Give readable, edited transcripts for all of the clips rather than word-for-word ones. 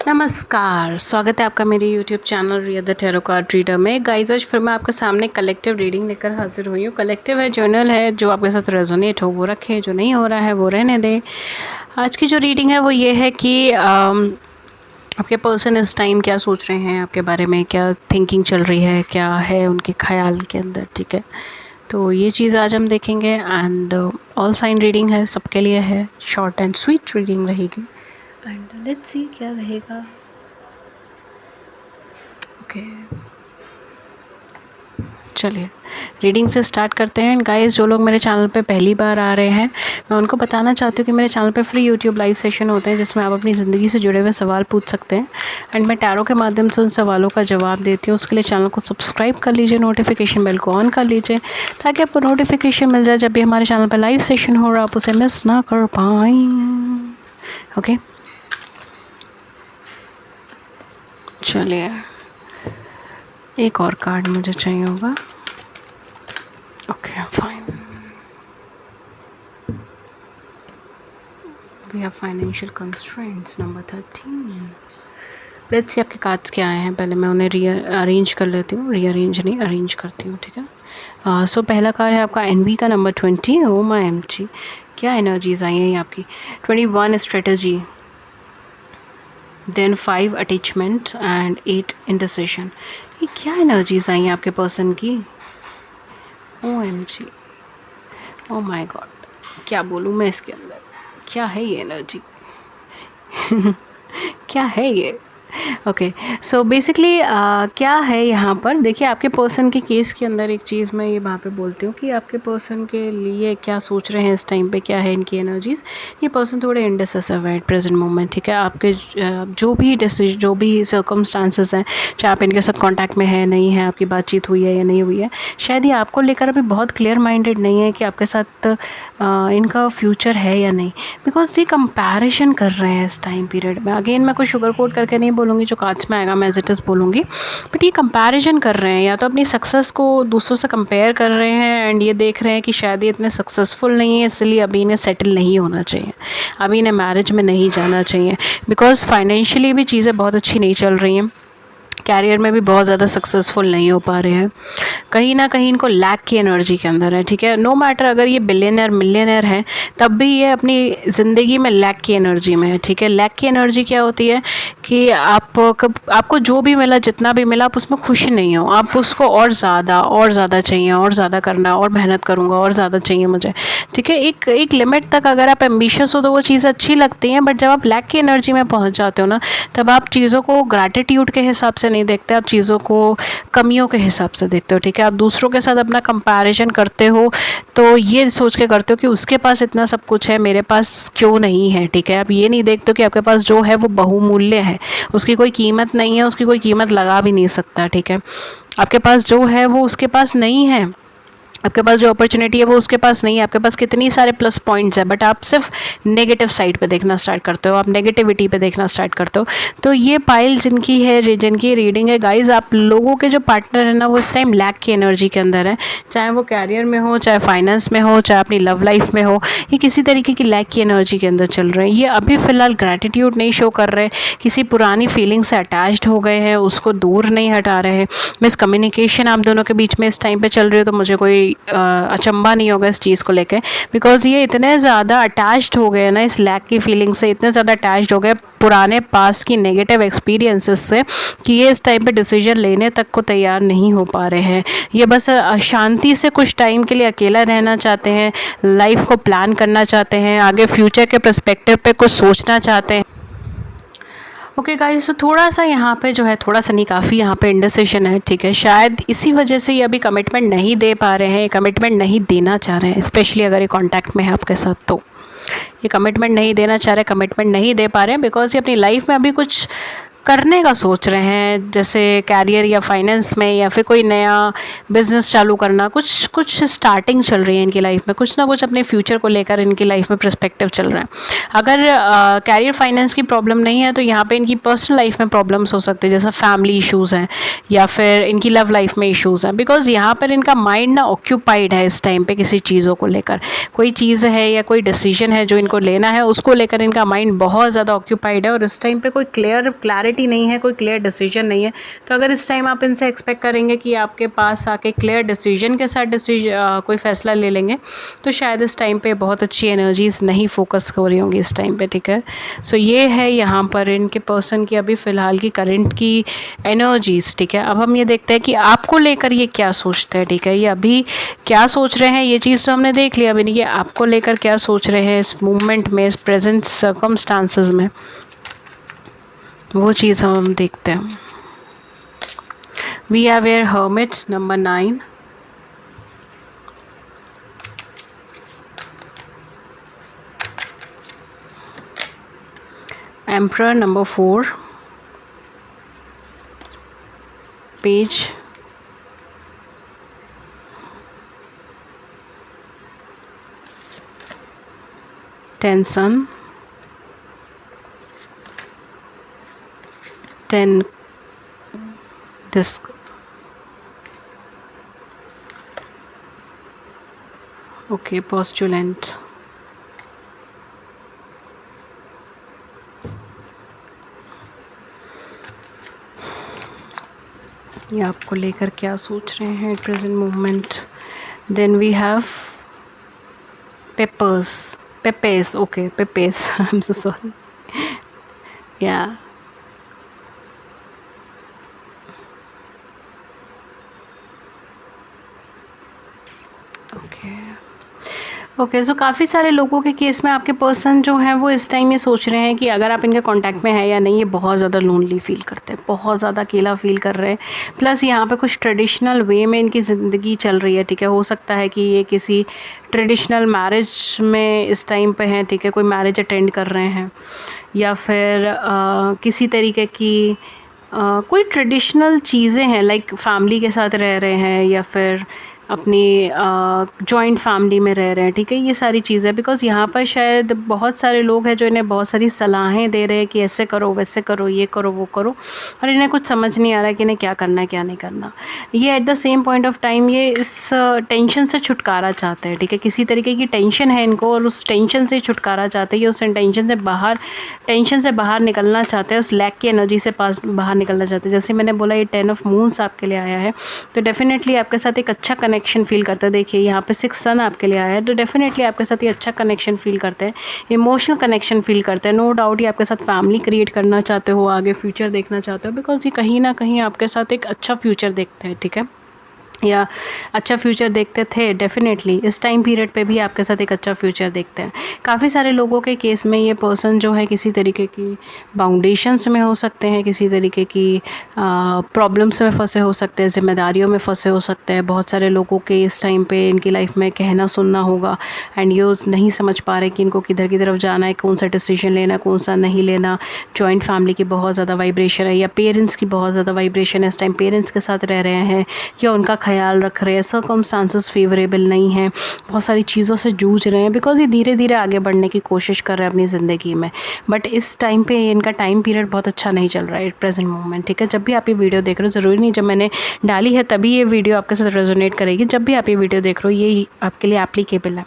नमस्कार, स्वागत है आपका मेरे YouTube channel Riya the tarot card reader में। गाइस आज फिर मैं आपके सामने कलेक्टिव रीडिंग लेकर हाजिर हुई हूँ। कलेक्टिव है, जर्नल है, जो आपके साथ रेजोनेट हो वो रखें, जो नहीं हो रहा है वो रहने दें। आज की जो रीडिंग है वो ये है कि आपके पर्सन इस टाइम क्या सोच रहे हैं आपके बारे में, क्या थिंकिंग चल रही है, क्या है उनके ख्याल के अंदर। ठीक है, तो ये चीज़ आज हम देखेंगे। एंड ऑल साइन रीडिंग है, सबके लिए है, शॉर्ट एंड स्वीट रीडिंग रहेगी। एंड लेट्स सी क्या रहेगा। ओके, चलिए रीडिंग से स्टार्ट करते हैं। गाइस जो लोग मेरे चैनल पे पहली बार आ रहे हैं, मैं उनको बताना चाहती हूँ कि मेरे चैनल पे फ्री यूट्यूब लाइव सेशन होते हैं जिसमें आप अपनी ज़िंदगी से जुड़े हुए सवाल पूछ सकते हैं। एंड मैं टैरो के माध्यम से उन सवालों का जवाब देती हूँ। उसके लिए चैनल को सब्सक्राइब कर लीजिए, नोटिफिकेशन बेल को ऑन कर लीजिए ताकि आपको नोटिफिकेशन मिल जाए जब भी हमारे चैनल पर लाइव सेशन हो रहा, आप उसे मिस ना कर पाएँ। ओके, चलिए एक और कार्ड मुझे चाहिए होगा। Okay fine, we have financial constraints number 13। Let's see आपके कार्ड्स क्या आए हैं। पहले मैं उन्हें अरेंज कर लेती हूँ, रीअरेंज नहीं अरेंज करती हूँ। ठीक है, सो पहला कार्ड है आपका एनवी का नंबर 20। ओ माय एमजी, क्या एनर्जीज आई हैं ये आपकी। 21 strategy, then 5 attachment and 8 indecision. ये क्या एनर्जीज आई हैं आपके पर्सन की। O M G, oh my God, क्या बोलूँ मैं इसके अंदर, क्या है ये एनर्जी क्या है ये। ओके, सो बेसिकली क्या है यहाँ पर देखिए। आपके पर्सन के केस के अंदर एक चीज़ मैं ये वहाँ पे बोलती हूँ कि आपके पर्सन के लिए क्या सोच रहे हैं इस टाइम पे, क्या है इनकी एनर्जीज़। ये पर्सन थोड़े इंडिसिसिव है एट प्रेजेंट मोमेंट। ठीक है, आपके जो भी सर्कमस्टांसेस हैं, चाहे आप इनके साथ कॉन्टैक्ट में है नहीं है, आपकी बातचीत हुई है या नहीं हुई है, शायद ये आपको लेकर अभी बहुत क्लियर माइंडेड नहीं है कि आपके साथ इनका फ्यूचर है या नहीं। बिकॉज ये कंपैरिजन कर रहे हैं इस टाइम पीरियड में। अगेन मैं कोई शुगर कोट करके नहीं बोलूँगी, जो कार्ड्स में आएगा मैं एज इट इज़ बोलूँगी, बट ये कंपैरिजन कर रहे हैं, या तो अपनी सक्सेस को दूसरों से कंपेयर कर रहे हैं एंड ये देख रहे हैं कि शायद ये इतने सक्सेसफुल नहीं है, इसलिए अभी इन्हें सेटल नहीं होना चाहिए, अभी इन्हें मैरिज में नहीं जाना चाहिए। बिकॉज फाइनेंशियली भी चीज़ें बहुत अच्छी नहीं चल रही हैं, कैरियर में भी बहुत ज़्यादा सक्सेसफुल नहीं हो पा रहे हैं, कहीं ना कहीं इनको लैक की एनर्जी के अंदर है। ठीक है, नो मैटर अगर ये बिलियनर मिलियनर है, तब भी ये अपनी ज़िंदगी में लैक की एनर्जी में है। ठीक है, लैक की एनर्जी क्या होती है कि आपको जो भी मिला, जितना भी मिला, आप उसमें खुश नहीं हो, आप उसको और ज़्यादा चाहिए, और ज़्यादा करना, और मेहनत करूँगा, और ज़्यादा चाहिए मुझे। ठीक है, एक लिमिट तक अगर आप एम्बिशियस हो तो वो चीज़ें अच्छी लगती हैं, बट जब आप लैक की एनर्जी में पहुँच जाते हो ना, तब आप चीज़ों को ग्रैटिट्यूड के हिसाब से नहीं देखते, आप चीज़ों को कमियों के हिसाब से देखते हो। ठीक है, आप दूसरों के साथ अपना कंपैरिजन करते हो तो ये सोच के करते हो कि उसके पास इतना सब कुछ है, मेरे पास क्यों नहीं है। ठीक है, आप ये नहीं देखते हो कि आपके पास जो है वो बहुमूल्य है, उसकी कोई कीमत नहीं है, उसकी कोई कीमत लगा भी नहीं सकता। ठीक है, आपके पास जो है वो उसके पास नहीं है, आपके पास जो अपॉर्चुनिटी है वो उसके पास नहीं है, आपके पास कितनी सारे प्लस पॉइंट्स है, बट आप सिर्फ नेगेटिव साइड पे देखना स्टार्ट करते हो, आप नेगेटिविटी पे देखना स्टार्ट करते हो। तो ये पाइल जिनकी है, जिनकी रीडिंग है गाइज, आप लोगों के जो पार्टनर है ना, वो इस टाइम लैक की एनर्जी के अंदर है, चाहे वो कैरियर में हो, चाहे फाइनेंस में हो, चाहे अपनी लव लाइफ में हो, ये किसी तरीके की लैक की एनर्जी के अंदर चल रहे हैं। ये अभी फ़िलहाल ग्रैटिट्यूड नहीं शो कर रहे, किसी पुरानी फीलिंग से अटैच्ड हो गए हैं, उसको दूर नहीं हटा रहे हैं। मिसकम्युनिकेशन आप दोनों के बीच में इस टाइम पे चल रही हो, तो मुझे कोई अचंबा नहीं होगा इस चीज़ को लेके। बिकॉज ये इतने ज़्यादा अटैच्ड हो गए ना इस लैक की फीलिंग से, इतने ज़्यादा अटैच्ड हो गए पुराने पास्ट की नेगेटिव एक्सपीरियंसेस से, कि ये इस टाइम पे डिसीजन लेने तक को तैयार नहीं हो पा रहे हैं। ये बस शांति से कुछ टाइम के लिए अकेला रहना चाहते हैं, लाइफ को प्लान करना चाहते हैं, आगे फ्यूचर के पर्सपेक्टिव पे कुछ सोचना चाहते हैं। ओके गाइस, तो थोड़ा सा यहाँ पे जो है, थोड़ा सा नहीं काफ़ी यहाँ पे इंडिसिशन है। ठीक है, शायद इसी वजह से ये अभी कमिटमेंट नहीं दे पा रहे हैं, कमिटमेंट नहीं देना चाह रहे हैं, स्पेशली अगर ये कांटेक्ट में है आपके साथ, तो ये कमिटमेंट नहीं देना चाह रहे, कमिटमेंट नहीं दे पा रहे हैं, बिकॉज ये अपनी लाइफ में अभी कुछ करने का सोच रहे हैं, जैसे कैरियर या फाइनेंस में, या फिर कोई नया बिजनेस चालू करना, कुछ कुछ स्टार्टिंग चल रही है इनकी लाइफ में, कुछ ना कुछ अपने फ्यूचर को लेकर इनकी लाइफ में पर्सपेक्टिव चल रहा है। अगर कैरियर फाइनेंस की प्रॉब्लम नहीं है तो यहाँ पे इनकी पर्सनल लाइफ में प्रॉब्लम्स हो सकते हैं, जैसे फैमिली इश्यूज़ हैं या फिर इनकी लव लाइफ में इश्यूज़ हैं, बिकॉज यहाँ पर इनका माइंड ना ऑक्यूपाइड है इस टाइम पे किसी चीज़ों को लेकर। कोई चीज़ है या कोई डिसीजन है जो इनको लेना है, उसको लेकर इनका माइंड बहुत ज़्यादा ऑक्यूपाइड है, और इस टाइम पे कोई क्लैरिटी नहीं है, कोई क्लियर डिसीजन नहीं है। तो अगर इस टाइम आप इनसे एक्सपेक्ट करेंगे कि आपके पास आके क्लियर डिसीजन के साथ कोई फैसला ले लेंगे, तो शायद इस टाइम पे बहुत अच्छी एनर्जीज नहीं फोकस हो रही होंगी इस टाइम पे, ठीक है। सो ये है यहाँ पर इनके पर्सन की अभी फ़िलहाल की करंट की एनर्जीज, ठीक है। अब हम ये देखते हैं कि आपको लेकर ये क्या सोचते हैं, ठीक है। ये अभी क्या सोच रहे हैं, ये चीज़ तो हमने देख लिया। अभी ये आपको लेकर क्या सोच रहे हैं इस मूवमेंट में, इस प्रेजेंट सर्कमस्टांसेस में, वो चीज़ हम देखते हैं। We have here hermit number 9, emperor number 4, page, tension, 10 disc, okay, postulant. ये आपको लेकर क्या सोच रहे हैं present movement. Then we have papess, okay, papess, I am so sorry, yeah okay. So काफ़ी सारे लोगों के केस में आपके पर्सन जो हैं वो इस टाइम ये सोच रहे हैं कि अगर आप इनके कांटेक्ट में हैं या नहीं, ये बहुत ज़्यादा लोनली फील करते हैं, बहुत ज़्यादा अकेला फील कर रहे हैं। प्लस यहाँ पे कुछ ट्रेडिशनल वे में इनकी ज़िंदगी चल रही है, ठीक है। हो सकता है कि ये किसी ट्रेडिशनल मैरिज में इस टाइम पे हैं, ठीक है, कोई मैरिज अटेंड कर रहे हैं, या फिर किसी तरीके की कोई ट्रेडिशनल चीज़ें हैं, लाइक फैमिली के साथ रह रहे हैं, या फिर अपनी जॉइंट फैमिली में रह रहे हैं, ठीक है। ये सारी चीज़ें, बिकॉज़ यहाँ पर शायद बहुत सारे लोग हैं जो इन्हें बहुत सारी सलाहें दे रहे हैं कि ऐसे करो, वैसे करो, ये करो, वो करो, और इन्हें कुछ समझ नहीं आ रहा है कि इन्हें क्या करना है, क्या नहीं करना। ये at the same point of time ये इस टेंशन से छुटकारा चाहते हैं, ठीक है। किसी तरीके की टेंशन है इनको, और उस टेंशन से छुटकारा चाहते हैं, ये उस टेंशन से बाहर निकलना चाहते हैं, उस लैक की एनर्जी से बाहर निकलना चाहते हैं। जैसे मैंने बोला, ये 10 ऑफ मून्स आपके लिए आया है, तो डेफिनेटली आपके साथ एक अच्छा कनेक्शन फील करते हैं। देखिए यहाँ पे 6 सन आपके लिए आया है, तो डेफिनेटली आपके साथ ये अच्छा कनेक्शन फील करते हैं, इमोशनल कनेक्शन फील करते हैं। नो डाउट ये आपके साथ फैमिली क्रिएट करना चाहते हो, आगे फ्यूचर देखना चाहते हो, बिकॉज ये कहीं ना कहीं आपके साथ एक अच्छा फ्यूचर देखते हैं, ठीक है, या अच्छा फ्यूचर देखते थे। डेफिनेटली इस टाइम पीरियड पे भी आपके साथ एक अच्छा फ्यूचर देखते हैं। काफ़ी सारे लोगों के केस में ये पर्सन जो है किसी तरीके की बाउंडेशंस में हो सकते हैं, किसी तरीके की प्रॉब्लम्स में फंसे हो सकते हैं, जिम्मेदारियों में फंसे हो सकते हैं। बहुत सारे लोगों के इस टाइम पे इनकी लाइफ में कहना सुनना होगा, एंड ये नहीं समझ पा रहे कि इनको किधर की तरफ जाना है, कौन सा डिसीजन लेना, कौन सा नहीं लेना। जॉइंट फैमिली की बहुत ज़्यादा वाइब्रेशन है, या पेरेंट्स की बहुत ज़्यादा वाइब्रेशन है, इस टाइम पेरेंट्स के साथ रह रहे हैं, या उनका ख्याल रख रहे हैं, सर्कमस्टांसेस फेवरेबल नहीं हैं, बहुत सारी चीज़ों से जूझ रहे हैं, बिकॉज ये धीरे धीरे आगे बढ़ने की कोशिश कर रहे हैं अपनी ज़िंदगी में। बट इस टाइम पे इनका टाइम पीरियड बहुत अच्छा नहीं चल रहा है प्रेजेंट मोमेंट, ठीक है। जब भी आप ये वीडियो देख रहे हो, ज़रूरी नहीं जब मैंने डाली है तभी ये वीडियो आपके साथ रेजोनेट करेगी, जब भी आप ये वीडियो देख रहे हो ये आपके लिए एप्लीकेबल है।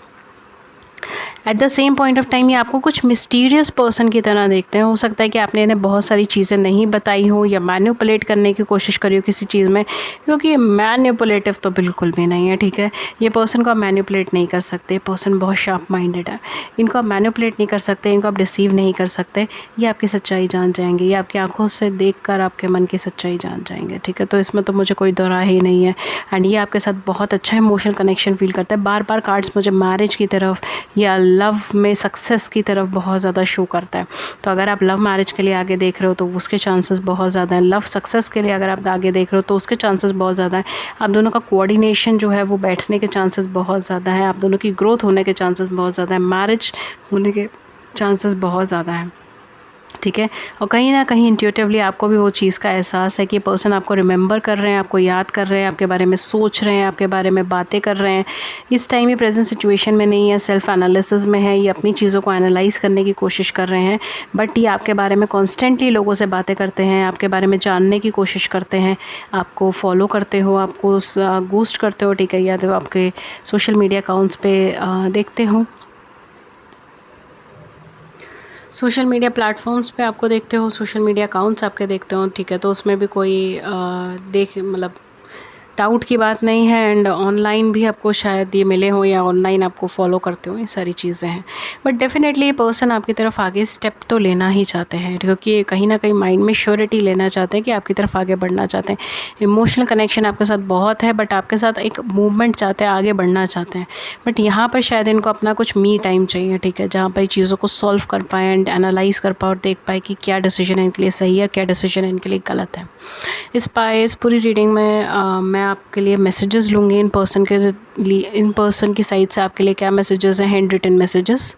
At the same point of time ये आपको कुछ मिस्टीरियस पर्सन की तरह देखते हैं। हो सकता है कि आपने इन्हें बहुत सारी चीज़ें नहीं बताई हो, या मैनिपुलेट करने की कोशिश करी हो किसी चीज़ में, क्योंकि मैनिपुलेटिव तो बिल्कुल भी नहीं है, ठीक है। ये पर्सन को आप मैनिपुलेट नहीं कर सकते, पर्सन बहुत शार्प माइंडेड है, इनको आप मैनिपुलेट नहीं कर सकते, इनको आप डिसीव नहीं कर सकते। ये आपकी सच्चाई जान जाएंगे, ये आपकी आंखों से देखकर आपके मन की सच्चाई जान जाएंगे, ठीक है। तो इसमें तो मुझे कोई दो राह ही नहीं है। एंड ये आपके साथ बहुत अच्छा इमोशनल कनेक्शन फील करता है। बार बार कार्ड्स मुझे मैरिज की तरफ या लव में सक्सेस की तरफ बहुत ज़्यादा शो करता है। तो अगर आप लव मैरिज के लिए आगे देख रहे हो तो उसके चांसेस बहुत ज़्यादा हैं। लव सक्सेस के लिए अगर आप आगे देख रहे हो तो उसके चांसेस बहुत ज़्यादा हैं। आप दोनों का कोऑर्डिनेशन जो है वो बैठने के चांसेस बहुत ज़्यादा है, आप दोनों की ग्रोथ होने के चांसेस बहुत ज़्यादा है, मैरिज होने के चांसेस बहुत ज़्यादा हैं। ठीक है। और कहीं ना कहीं इंट्यूटिवली आपको भी वो चीज़ का एहसास है कि पर्सन आपको रिमेंबर कर रहे हैं, आपको याद कर रहे हैं, आपके बारे में सोच रहे हैं, आपके बारे में बातें कर रहे हैं। इस टाइम ये प्रेजेंट सिचुएशन में नहीं है, सेल्फ एनालिसिस में है, ये अपनी चीज़ों को एनालाइज करने की कोशिश कर रहे हैं। बट ये आपके बारे में कॉन्स्टेंटली लोगों से बातें करते हैं, आपके बारे में जानने की कोशिश करते हैं, आपको फॉलो करते हो, आपको गोस्ट करते हो, ठीक है, या तो आपके सोशल मीडिया अकाउंट्स पे देखते हो, सोशल मीडिया प्लेटफॉर्म्स पे आपको देखते हो, सोशल मीडिया अकाउंट्स आपके देखते हो, ठीक है। तो उसमें भी कोई देख मतलब डाउट की बात नहीं है। एंड ऑनलाइन भी आपको शायद ये मिले हों या ऑनलाइन आपको फॉलो करते हो, ये सारी चीज़ें हैं। बट डेफिनेटली ये पर्सन आपकी तरफ आगे स्टेप तो लेना ही चाहते हैं, क्योंकि ये कहीं ना कहीं माइंड में श्योरिटी लेना चाहते हैं कि आपकी तरफ आगे बढ़ना चाहते हैं। इमोशनल कनेक्शन आपके साथ बहुत है, बट आपके साथ एक मूवमेंट चाहते हैं, आगे बढ़ना चाहते हैं। बट यहाँ पर शायद इनको अपना कुछ मी टाइम चाहिए, ठीक है, जहाँ पर चीज़ों को सॉल्व कर पाए एंड एनालाइज कर पाए और देख पाए कि क्या डिसीजन इनके लिए सही है, क्या डिसीजन इनके लिए गलत है। इस पूरी रीडिंग में मैं आपके लिए मैसेजेस लूँगी इन पर्सन के लिए, इन पर्सन की साइड से आपके लिए क्या मैसेजेस हैं, hand written messages.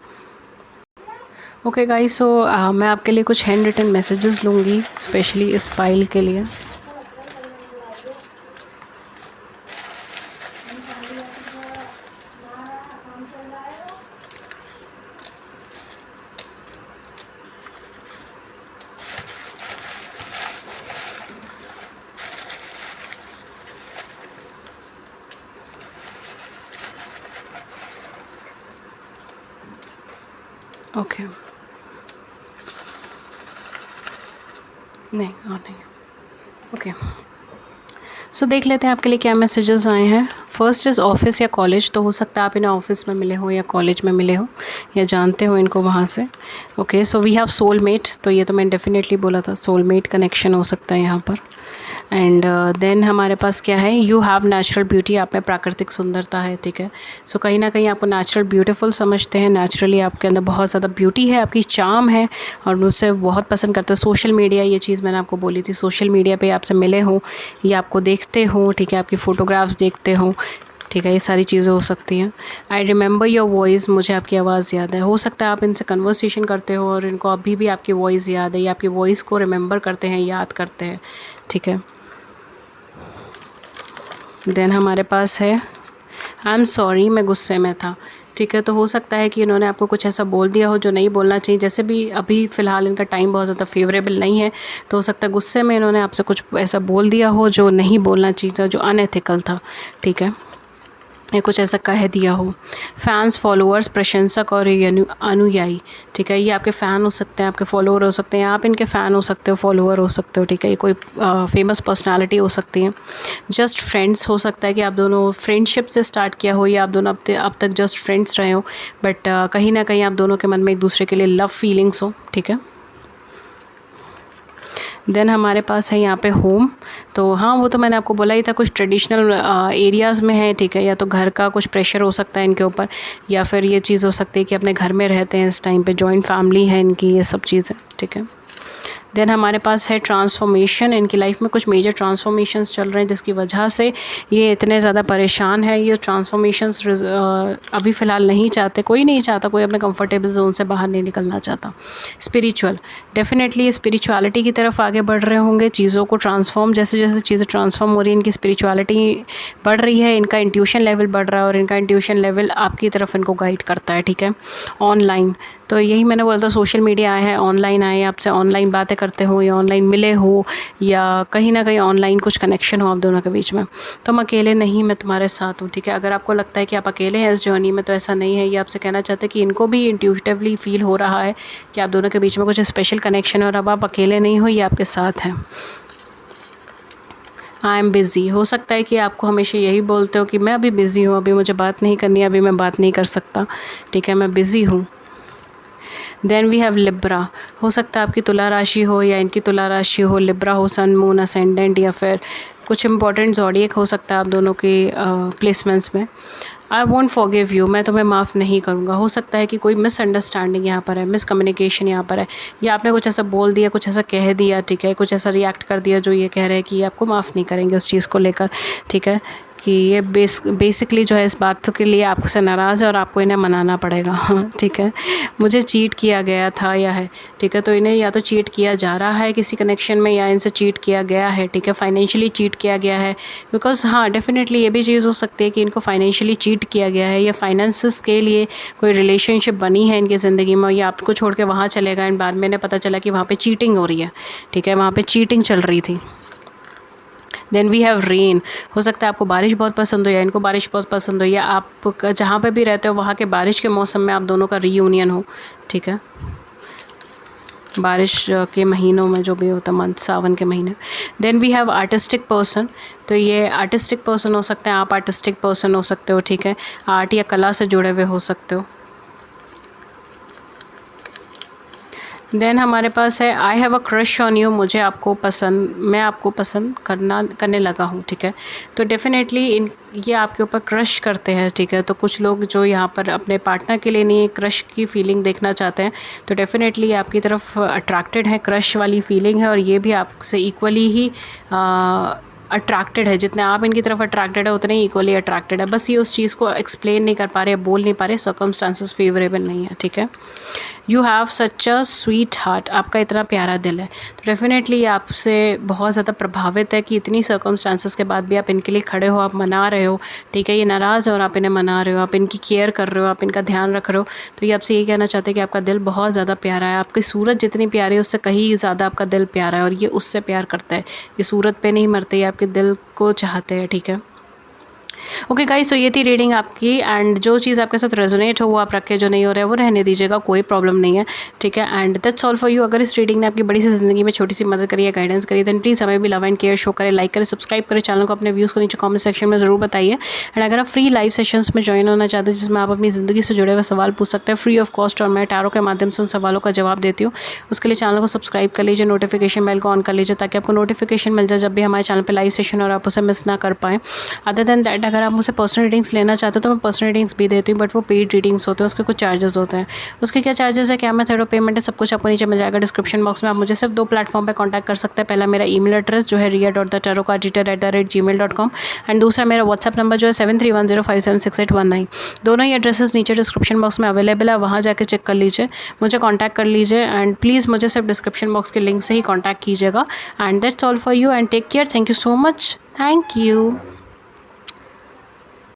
Okay guys, so मैं आपके लिए कुछ हैंड रिटन मैसेजेस लूँगी स्पेशली इस फाइल के लिए। ओके, नहीं और नहीं। ओके, सो देख लेते हैं आपके लिए क्या मैसेजेस आए हैं। फर्स्ट इज़ ऑफिस या कॉलेज, तो हो सकता है आप इन्हें ऑफिस में मिले हो या कॉलेज में मिले हो या जानते हो इनको वहाँ से। Okay, so we have soulmate, तो ये तो मैंने डेफिनेटली बोला था, सोलमेट कनेक्शन हो सकता है यहाँ पर। एंड देन हमारे पास क्या है, यू हैव नेचुरल ब्यूटी, आप में प्राकृतिक सुंदरता है, ठीक है। सो कहीं ना कहीं आपको नेचुरल ब्यूटीफुल समझते हैं, नेचुरली आपके अंदर बहुत ज़्यादा ब्यूटी है, आपकी चार्म है और मुझसे बहुत पसंद करते हैं। सोशल मीडिया, ये चीज़ मैंने आपको बोली थी, सोशल मीडिया पे आपसे मिले हों या आपको देखते हों, ठीक है, आपकी फ़ोटोग्राफ्स देखते हों, ठीक है, ये सारी चीज़ें हो सकती हैं। आई रिमेंबर योर वॉइस, मुझे आपकी आवाज़ याद है। हो सकता है आप इनसे कन्वर्सेशन करते हो और इनको अभी भी आपकी वॉइस याद है या आपकी वॉइस को रिमेंबर करते हैं, याद करते हैं, ठीक है। देन हमारे पास है आई एम सॉरी, मैं गुस्से में था, ठीक है। तो हो सकता है कि इन्होंने आपको कुछ ऐसा बोल दिया हो जो नहीं बोलना चाहिए, जैसे भी अभी फ़िलहाल इनका टाइम बहुत ज़्यादा फेवरेबल नहीं है, तो हो सकता है गुस्से में इन्होंने आपसे कुछ ऐसा बोल दिया हो जो नहीं बोलना चाहिए था, जो अनएथिकल था, ठीक है, या कुछ ऐसा कह दिया हो। फैंस, फॉलोअर्स, प्रशंसक और ये अनुयायी, ठीक है, ये आपके फ़ैन हो सकते हैं, आपके फॉलोअर हो सकते हैं, आप इनके फ़ैन हो सकते हो, फॉलोअर हो सकते हो, ठीक है, ये कोई फेमस पर्सनालिटी हो सकती है। जस्ट फ्रेंड्स, हो सकता है कि आप दोनों फ्रेंडशिप से स्टार्ट किया हो या आप दोनों अब तक जस्ट फ्रेंड्स रहे हो, बट कहीं ना कहीं आप दोनों के मन में एक दूसरे के लिए लव फीलिंग्स हो, ठीक है। देन हमारे पास है यहाँ पे होम, तो हाँ वो तो मैंने आपको बोला ही था, कुछ ट्रेडिशनल एरियाज़ में है, ठीक है, या तो घर का कुछ प्रेशर हो सकता है इनके ऊपर, या फिर ये चीज़ हो सकती है कि अपने घर में रहते हैं इस टाइम पे, जॉइंट फैमिली है इनकी, ये सब चीज़ें, ठीक है। देन हमारे पास है ट्रांसफॉर्मेशन, इनकी लाइफ में कुछ मेजर ट्रांसफॉर्मेशंस चल रहे हैं जिसकी वजह से ये इतने ज़्यादा परेशान है। ये ट्रांसफॉर्मेशंस अभी फ़िलहाल नहीं चाहते, कोई नहीं चाहता, कोई अपने कंफर्टेबल जोन से बाहर नहीं निकलना चाहता। स्पिरिचुअल, डेफिनेटली ये स्पिरिचुअलिटी की तरफ आगे बढ़ रहे होंगे, चीज़ों को ट्रांसफॉर्म, जैसे जैसे चीज़ें ट्रांसफॉर्म हो रही है, इनकी स्पिरिचुअलिटी बढ़ रही है, इनका इंट्यूशन लेवल बढ़ रहा है और इनका इंट्यूशन लेवल आपकी तरफ इनको गाइड करता है, ठीक है। ऑनलाइन, तो यही मैंने बोला था, सोशल मीडिया आए हैं, ऑनलाइन आए, आपसे ऑनलाइन बातें करते हो या ऑनलाइन मिले हो या कहीं ना कहीं ऑनलाइन कुछ कनेक्शन हो आप दोनों के बीच में, तो हम अकेले नहीं, मैं तुम्हारे साथ हूँ, ठीक है। अगर आपको लगता है कि आप अकेले हैं इस जर्नी में, तो ऐसा नहीं है, ये आपसे कहना चाहते हैं कि इनको भी इंट्यूटिवली फील हो रहा है कि आप दोनों के बीच में कुछ स्पेशल कनेक्शन है और अब आप अकेले नहीं हो, ये आपके साथ हैं। आई एम बिज़ी, हो सकता है कि आपको हमेशा यही बोलते हो कि मैं अभी बिज़ी हूँ, अभी मुझे बात नहीं करनी, अभी मैं बात नहीं कर सकता, ठीक है, मैं बिज़ी हूँ। देन वी हैव लिब्रा, हो सकता है आपकी तुला राशि हो या इनकी तुला राशि हो, लिब्रा हो, सन, मून, असेंडेंट, या फिर कुछ इंपॉर्टेंट ज़ोडिएक हो सकता है आप दोनों के प्लेसमेंट्स में। आई वॉन्ट फॉरगिव यू, मैं तुम्हें माफ़ नहीं करूँगा, हो सकता है कि कोई मिसअंडरस्टैंडिंग यहाँ पर है, मिसकम्युनिकेशन यहाँ पर है, या आपने कुछ ऐसा बोल दिया, कुछ ऐसा कह दिया, ठीक है, कुछ ऐसा रिएक्ट कर दिया जो ये कह रहे हैं कि आपको माफ़ नहीं करेंगे उस चीज़ को लेकर, ठीक है। कि ये बेसिकली जो है इस बात के लिए आपसे नाराज़ है और आपको इन्हें मनाना पड़ेगा। ठीक है, मुझे चीट किया गया था या है, ठीक है, तो इन्हें या तो चीट किया जा रहा है किसी कनेक्शन में या इनसे चीट किया गया है, ठीक है, फाइनेंशियली चीट किया गया है। बिकॉज़ हाँ, डेफिनेटली ये भी चीज़ हो सकती है कि इनको फाइनेंशियली चीट किया गया है या फाइनेंसिस के लिए कोई रिलेशनशिप बनी है इनकी ज़िंदगी में, या आपको छोड़ के वहाँ चले गए, बाद में इन्हें पता चला कि वहाँ पे चीटिंग हो रही है, ठीक है, वहाँ पे चीटिंग चल रही थी। देन वी हैव रेन, हो सकता है आपको बारिश बहुत पसंद हो या इनको बारिश बहुत पसंद हो, या आप जहाँ पे भी रहते हो वहाँ के बारिश के मौसम में आप दोनों का रीयूनियन हो, ठीक है, बारिश के महीनों में जो भी होता है, मंथ सावन के महीने। Then we have artistic person, तो ये आर्टिस्टिक पर्सन हो सकते हैं, आप आर्टिस्टिक पर्सन हो सकते हो, ठीक है, आर्ट या कला से जुड़े हुए हो सकते हो। देन हमारे पास है I have a crush on you, मुझे आपको पसंद, मैं आपको पसंद करने लगा हूँ, ठीक है, तो डेफिनेटली ये आपके ऊपर क्रश करते हैं, ठीक है, तो कुछ लोग जो यहाँ पर अपने पार्टनर के लिए नहीं क्रश की फीलिंग देखना चाहते हैं, तो डेफिनेटली आपकी तरफ अट्रैक्टेड है, क्रश वाली फीलिंग है, और ये भी आपसे इक्वली ही अट्रैक्टेड है, जितने आप इनकी तरफ अट्रैक्टेड है उतने ही इक्वली अट्रैक्टेड है, बस ये उस चीज़ को एक्सप्लेन नहीं कर पा रहे, बोल नहीं पा रहे, सर्कमस्टांसेस फेवरेबल नहीं है, ठीक है। You have such a sweet heart, आपका इतना प्यारा दिल है, तो डेफिनेटली आपसे बहुत ज़्यादा प्रभावित है कि इतनी सर्कमस्टांसेस के बाद भी आप इनके लिए खड़े हो, आप मना रहे हो, ठीक है, ये नाराज़ है और आप इन्हें मना रहे हो, आप इनकी केयर कर रहे हो, आप इनका ध्यान रख रहे हो, तो ये आपसे ये कहना चाहते हैं कि आपका दिल बहुत ज़्यादा प्यारा है, आपकी सूरत जितनी प्यारी है उससे कहीं ज़्यादा आपका दिल प्यारा है, और ये उससे प्यार करता है, ये सूरत पे नहीं मरते, ये आपके दिल को चाहते हैं, ठीक है। ओके गाइस, तो ये थी रीडिंग आपकी, एंड जो चीज़ आपके साथ रेजोनेट हो वो आप रखें, जो नहीं हो रहा है वो रहने दीजिएगा, कोई प्रॉब्लम नहीं है, ठीक है, and that's all for you. अगर इस रीडिंग ने आपकी बड़ी सी ज़िंदगी में छोटी सी मदद करी है, गाइडेंस करी, देन प्लीज़ हमें भी लव एंड केयर शो करें, लाइक करें, सब्सक्राइब करें चैनल को, अपने व्यूज़ को नीचे कॉमेंट सेक्शन में ज़रूर बताइए। एंड अगर आप फ्री लाइव सेशंस में ज्वाइन होना चाहते हैं जिसमें आप अपनी ज़िंदगी से जुड़े हुए सवाल पूछ सकते हैं फ्री ऑफ कॉस्ट, और मैं टैरो के माध्यम से उन सवालों का जवाब देती हूँ, उसके लिए चैनल को सब्सक्राइब कर लीजिए, नोटिफिकेशन बेल को ऑन कर लीजिए, ताकि आपको नोटिफिकेशन मिल जाए जब भी हमारे चैनल पर लाइव सेशन और आप उसे मिस ना कर पाएँ। अदर देन दैट, अगर आप मुझसे पर्सनल रीडिंग्स लेना चाहते हो तो मैं पर्सनल रीडिंग्स भी देती हूँ, बट वो पेड रीडिंग्स होते हैं, उसके कुछ चार्जेस होते हैं। उसके क्या चार्जेस है, क्या मेथड ऑफ पेमेंट है, सब कुछ आपको नीचे मिल जाएगा डिस्क्रिप्शन बॉक्स में। आप मुझे सिर्फ 2 प्लेटफॉर्म पे कांटेक्ट कर सकते हैं, पहला मेरा ईमेल एड्रेस जो है ria.thetarot@gmail.com, एंड दूसरा मेरा व्हाट्सएप नंबर जो है 7310576819। दोनों ही एड्रेसेस नीचे डिस्क्रिप्शन बॉक्स में अवेलेबल है, वहाँ जाकर चेक कर लीजिए, मुझे कॉन्टैक्ट कर लीजिए, एंड प्लीज़ मुझे सिर्फ डिस्क्रिप्शन बॉक्स के लिंक से ही कॉन्टैक्ट कीजिएगा। And that's all for you, and take care, thank you so much, thank you.